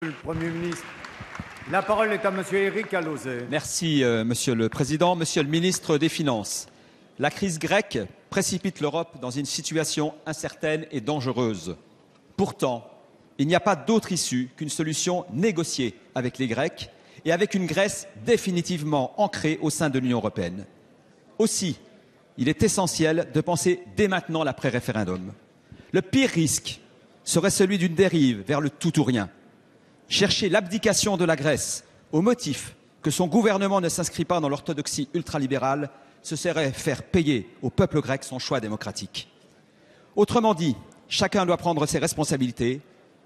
Le Premier ministre. La parole est à Monsieur Éric Alauzet. Merci, Monsieur le Président. Monsieur le Ministre des Finances, la crise grecque précipite l'Europe dans une situation incertaine et dangereuse. Pourtant, il n'y a pas d'autre issue qu'une solution négociée avec les Grecs et avec une Grèce définitivement ancrée au sein de l'Union européenne. Aussi, il est essentiel de penser dès maintenant l'après-référendum. Le pire risque serait celui d'une dérive vers le tout ou rien. Chercher l'abdication de la Grèce au motif que son gouvernement ne s'inscrit pas dans l'orthodoxie ultralibérale, ce serait faire payer au peuple grec son choix démocratique. Autrement dit, chacun doit prendre ses responsabilités,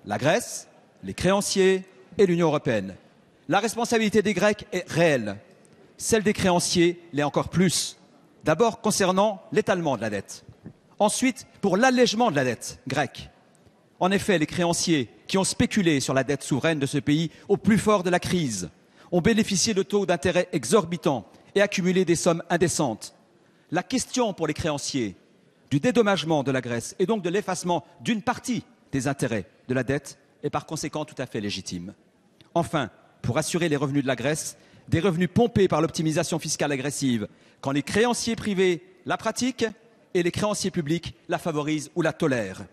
la Grèce, les créanciers et l'Union européenne. La responsabilité des Grecs est réelle, celle des créanciers l'est encore plus. D'abord concernant l'étalement de la dette, ensuite pour l'allègement de la dette grecque. En effet, les créanciers qui ont spéculé sur la dette souveraine de ce pays au plus fort de la crise ont bénéficié de taux d'intérêt exorbitants et accumulé des sommes indécentes. La question pour les créanciers du dédommagement de la Grèce et donc de l'effacement d'une partie des intérêts de la dette est par conséquent tout à fait légitime. Enfin, pour assurer les revenus de la Grèce, des revenus pompés par l'optimisation fiscale agressive, quand les créanciers privés la pratiquent et les créanciers publics la favorisent ou la tolèrent.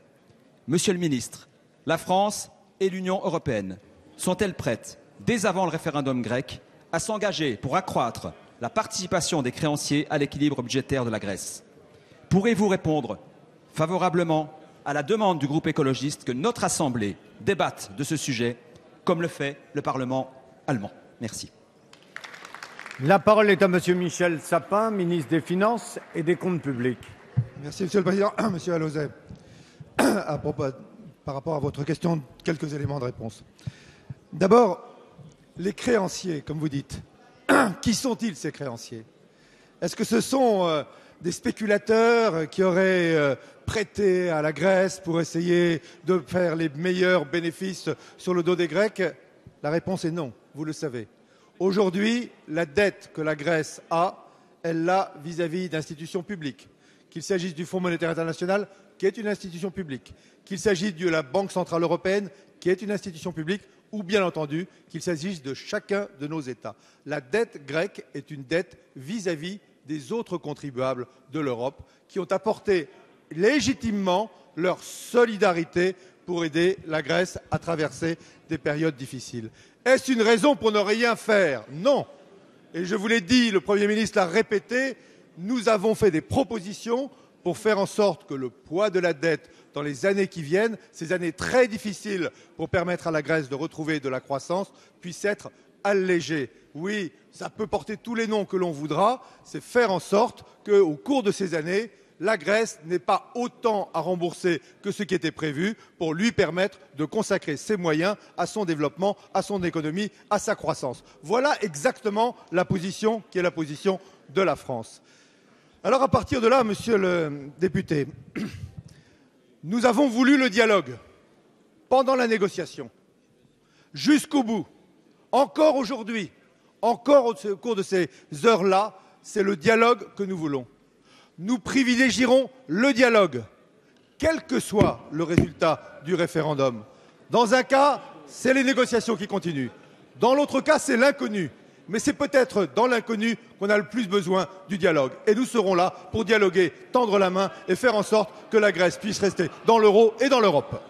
Monsieur le ministre, la France et l'Union européenne sont-elles prêtes, dès avant le référendum grec, à s'engager pour accroître la participation des créanciers à l'équilibre budgétaire de la Grèce? Pourrez-vous répondre favorablement à la demande du groupe écologiste que notre Assemblée débatte de ce sujet, comme le fait le Parlement allemand? Merci. La parole est à Monsieur Michel Sapin, ministre des Finances et des Comptes publics. Merci, Monsieur le Président. Monsieur Alauzet, par rapport à votre question, quelques éléments de réponse. D'abord, les créanciers, comme vous dites. Qui sont-ils, ces créanciers? Est-ce que ce sont des spéculateurs qui auraient prêté à la Grèce pour essayer de faire les meilleurs bénéfices sur le dos des Grecs? La réponse est non, vous le savez. Aujourd'hui, la dette que la Grèce a, elle l'a vis-à-vis d'institutions publiques. Qu'il s'agisse du Fonds monétaire international, qui est une institution publique, qu'il s'agisse de la Banque centrale européenne, qui est une institution publique, ou bien entendu qu'il s'agisse de chacun de nos États. La dette grecque est une dette vis-à-vis des autres contribuables de l'Europe qui ont apporté légitimement leur solidarité pour aider la Grèce à traverser des périodes difficiles. Est-ce une raison pour ne rien faire? Non. Et je vous l'ai dit, le Premier ministre l'a répété, nous avons fait des propositions pour faire en sorte que le poids de la dette dans les années qui viennent, ces années très difficiles pour permettre à la Grèce de retrouver de la croissance, puisse être allégé. Oui, ça peut porter tous les noms que l'on voudra, c'est faire en sorte qu'au cours de ces années, la Grèce n'ait pas autant à rembourser que ce qui était prévu pour lui permettre de consacrer ses moyens à son développement, à son économie, à sa croissance. Voilà exactement la position qui est la position de la France. Alors à partir de là, monsieur le député, nous avons voulu le dialogue pendant la négociation, jusqu'au bout, encore aujourd'hui, encore au cours de ces heures-là, c'est le dialogue que nous voulons. Nous privilégierons le dialogue, quel que soit le résultat du référendum. Dans un cas, c'est les négociations qui continuent. Dans l'autre cas, c'est l'inconnu. Mais c'est peut-être dans l'inconnu qu'on a le plus besoin du dialogue. Et nous serons là pour dialoguer, tendre la main et faire en sorte que la Grèce puisse rester dans l'euro et dans l'Europe.